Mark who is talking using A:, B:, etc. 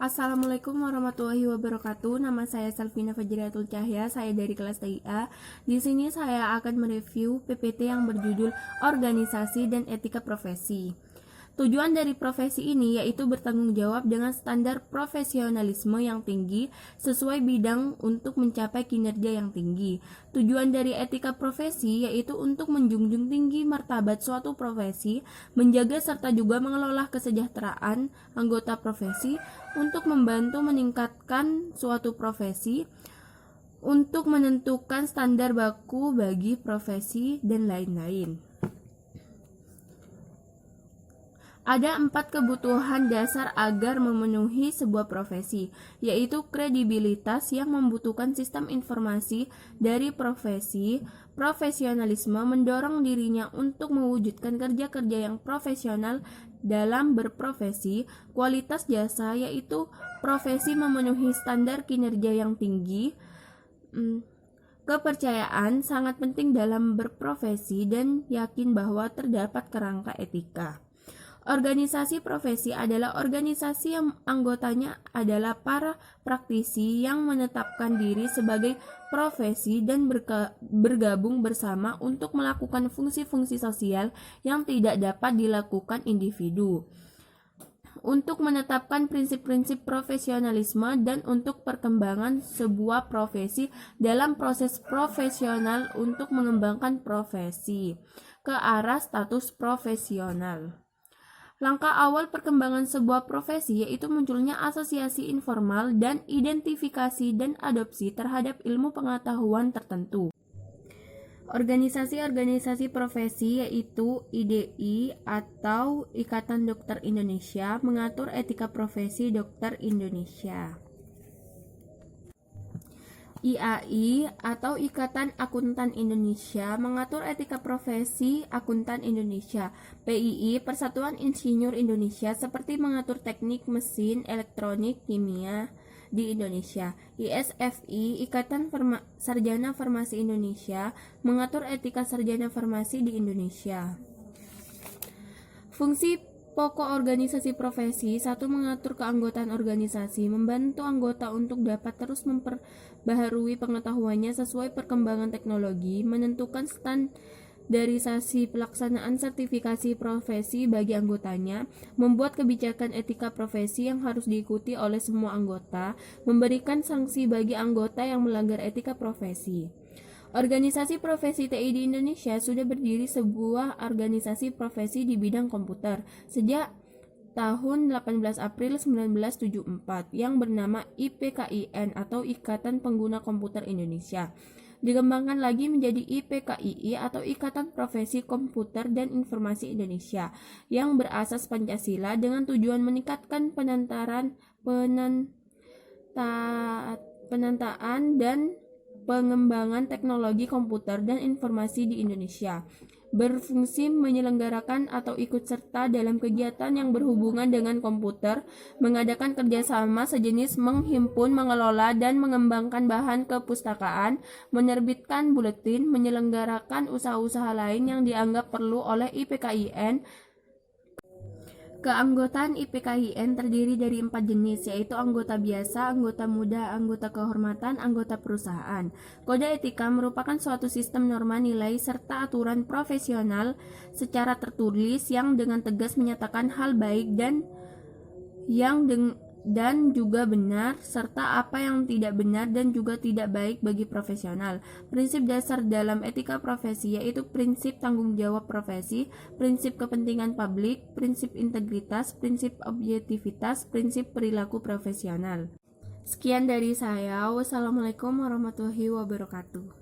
A: Assalamualaikum warahmatullahi wabarakatuh. Nama saya Salvina Fajriatul Cahya. Saya dari kelas TIA. Di sini saya akan mereview PPT yang berjudul Organisasi dan Etika Profesi. Tujuan dari profesi ini yaitu bertanggung jawab dengan standar profesionalisme yang tinggi sesuai bidang untuk mencapai kinerja yang tinggi. Tujuan dari etika profesi yaitu untuk menjunjung tinggi martabat suatu profesi, menjaga serta juga mengelola kesejahteraan anggota profesi untuk membantu meningkatkan suatu profesi, untuk menentukan standar baku bagi profesi, dan lain-lain. Ada 4 kebutuhan dasar agar memenuhi sebuah profesi, yaitu kredibilitas yang membutuhkan sistem informasi dari profesi, profesionalisme mendorong dirinya untuk mewujudkan kerja-kerja yang profesional dalam berprofesi, kualitas jasa yaitu profesi memenuhi standar kinerja yang tinggi, kepercayaan sangat penting dalam berprofesi dan yakin bahwa terdapat kerangka etika. Organisasi profesi adalah organisasi yang anggotanya adalah para praktisi yang menetapkan diri sebagai profesi dan bergabung bersama untuk melakukan fungsi-fungsi sosial yang tidak dapat dilakukan individu, untuk menetapkan prinsip-prinsip profesionalisme dan untuk perkembangan sebuah profesi dalam proses profesional untuk mengembangkan profesi ke arah status profesional. Langkah awal perkembangan sebuah profesi yaitu munculnya asosiasi informal dan identifikasi dan adopsi terhadap ilmu pengetahuan tertentu. Organisasi-organisasi profesi yaitu IDI atau Ikatan Dokter Indonesia mengatur etika profesi dokter Indonesia. IAI atau Ikatan Akuntan Indonesia mengatur etika profesi akuntan Indonesia. PII Persatuan Insinyur Indonesia seperti mengatur teknik mesin, elektronik, kimia di Indonesia. ISFI Ikatan Sarjana Farmasi Indonesia mengatur etika sarjana farmasi di Indonesia. Fungsi pokok organisasi profesi: 1. Mengatur keanggotaan organisasi, membantu anggota untuk dapat terus memperbaharui pengetahuannya sesuai perkembangan teknologi, menentukan standarisasi pelaksanaan sertifikasi profesi bagi anggotanya, membuat kebijakan etika profesi yang harus diikuti oleh semua anggota, memberikan sanksi bagi anggota yang melanggar etika profesi. Organisasi profesi TI di Indonesia sudah berdiri sebuah organisasi profesi di bidang komputer sejak tahun 18 April 1974 yang bernama IPKIN atau Ikatan Pengguna Komputer Indonesia. Dikembangkan lagi menjadi IPKII atau Ikatan Profesi Komputer dan Informasi Indonesia yang berasas Pancasila dengan tujuan meningkatkan penataan dan pengembangan teknologi komputer dan informasi di Indonesia, berfungsi menyelenggarakan atau ikut serta dalam kegiatan yang berhubungan dengan komputer, mengadakan kerjasama sejenis, menghimpun, mengelola, dan mengembangkan bahan kepustakaan, menerbitkan buletin, menyelenggarakan usaha-usaha lain yang dianggap perlu oleh IPKIN. Keanggotaan IPKIN terdiri dari 4 jenis, yaitu anggota biasa, anggota muda, anggota kehormatan, anggota perusahaan. Kode etika merupakan suatu sistem norma nilai serta aturan profesional secara tertulis yang dengan tegas menyatakan hal baik dan juga benar, serta apa yang tidak benar dan juga tidak baik bagi profesional. Prinsip dasar dalam etika profesi yaitu prinsip tanggung jawab profesi, prinsip kepentingan publik, prinsip integritas, prinsip objektivitas, prinsip perilaku profesional. Sekian dari saya. Wassalamualaikum warahmatullahi wabarakatuh.